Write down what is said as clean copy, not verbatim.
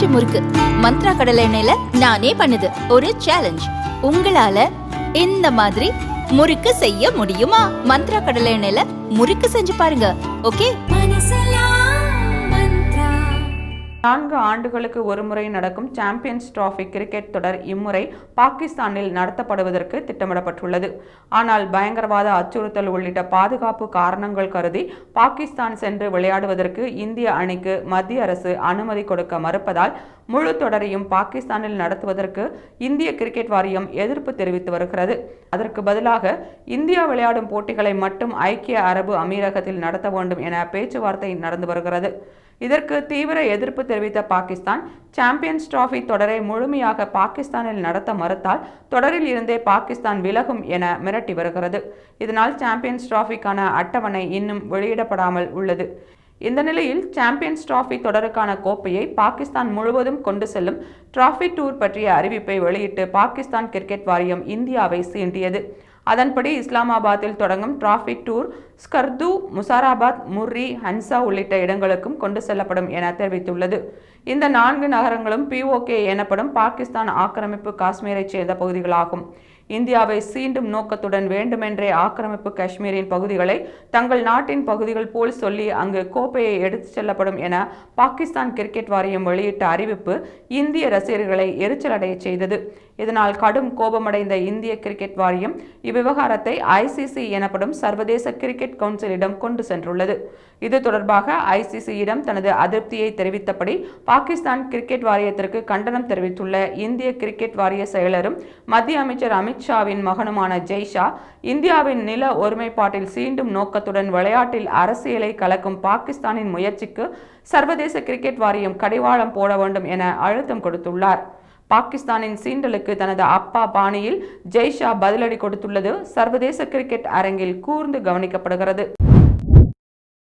பஞ்சு முறுக்கு மந்த்ரா கடலை எண்ணெயில நானே பண்ணுது ஒரு சேலஞ்ச். உங்களால இந்த மாதிரி முறுக்கு செய்ய முடியுமா? மந்த்ரா கடலை எண்ணெயில முறுக்கு செஞ்சு பாருங்க. ஓகே. 4 ஆண்டுகளுக்கு ஒருமுறை நடக்கும் சாம்பியன்ஸ் டிராபி கிரிக்கெட் தொடர் இம்முறை பாகிஸ்தானில் நடத்தப்படுவதற்கு திட்டமிடப்பட்டுள்ளது. ஆனால் பயங்கரவாத அச்சுறுத்தல் உள்ளிட்ட பாதுகாப்பு காரணங்கள் கருதி பாகிஸ்தான் சென்று விளையாடுவதற்கு இந்திய அணிக்கு மத்திய அரசு அனுமதி கொடுக்க மறுப்பதால் முழு தொடரையும் பாகிஸ்தானில் நடத்துவதற்கு இந்திய கிரிக்கெட் வாரியம் எதிர்ப்பு தெரிவித்து வருகிறது. அதற்கு பதிலாக இந்தியா விளையாடும் போட்டிகளை மட்டும் ஐக்கிய அரபு அமீரகத்தில் நடத்த வேண்டும் என பேச்சுவார்த்தை நடந்து வருகிறது. இதற்கு தீவிர எதிர்ப்பு தெரிவித்த பாகிஸ்தான் சாம்பியன்ஸ் டிராபி தொடரை முழுமையாக பாகிஸ்தானில் நடத்த மறுத்தால் தொடரில் இருந்தே பாகிஸ்தான் விலகும் என மிரட்டி வருகிறது. இதனால் சாம்பியன்ஸ் டிராபிக்கான அட்டவணை இன்னும் வெளியிடப்படாமல் உள்ளது. இந்த நிலையில் சாம்பியன்ஸ் டிராபி தொடருக்கான கோப்பையை பாகிஸ்தான் முழுவதும் கொண்டு செல்லும் டிராபி டூர் பற்றிய அறிவிப்பை வெளியிட்டு பாகிஸ்தான் கிரிக்கெட் வாரியம் இந்தியாவை சீண்டியது. அதன்படி இஸ்லாமாபாத்தில் தொடங்கும் டிராபி டூர் ஸ்கர்து, முசாராபாத், முர்ரி, ஹன்சா உள்ளிட்ட இடங்களுக்கும் கொண்டு செல்லப்படும் என தெரிவித்துள்ளது. இந்த 4 நகரங்களும் POK எனப்படும் பாகிஸ்தான் ஆக்கிரமிப்பு காஷ்மீரை சேர்ந்த பகுதிகளாகும். இந்தியாவை சீண்டும் நோக்கத்துடன் வேண்டுமென்றே ஆக்கிரமிப்பு காஷ்மீரின் பகுதிகளை தங்கள் நாட்டின் பகுதிகள் போல் சொல்லி அங்கு கோப்பையை எடுத்துச் செல்லப்படும் என பாகிஸ்தான் கிரிக்கெட் வாரியம் வெளியிட்ட அறிவிப்பு இந்திய ரசிகர்களை எரிச்சலடைய செய்தது. இதனால் கடும் கோபமடைந்த இந்திய கிரிக்கெட் வாரியம் இவ்விவகாரத்தை ICC எனப்படும் சர்வதேச கிரிக்கெட் கவுன்சிலிடம் கொண்டு சென்றுள்ளது. இது தொடர்பாக ICCயிடம் தனது அதிருப்தியை தெரிவித்தபடி பாகிஸ்தான் கிரிக்கெட் வாரியத்திற்கு கண்டனம் தெரிவித்துள்ள இந்திய கிரிக்கெட் வாரிய செயலரும் மத்திய அமைச்சர் அமித்ஷாவின் மகனுமான ஜெய்ஷா, இந்தியாவின் நில ஒருமைப்பாட்டில் சீண்டும் நோக்கத்துடன் விளையாட்டில் அரசியலை கலக்கும் பாகிஸ்தானின் முயற்சிக்கு சர்வதேச கிரிக்கெட் வாரியம் கடிவாளம் போட வேண்டும் என அழுத்தம் கொடுத்துள்ளார். பாகிஸ்தானின் சீண்டலுக்கு தனது அப்பா பாணியில் ஜெய்ஷா பதிலடி கொடுத்துள்ளது சர்வதேச கிரிக்கெட் அரங்கில் கூர்ந்து கவனிக்கப்படுகிறது.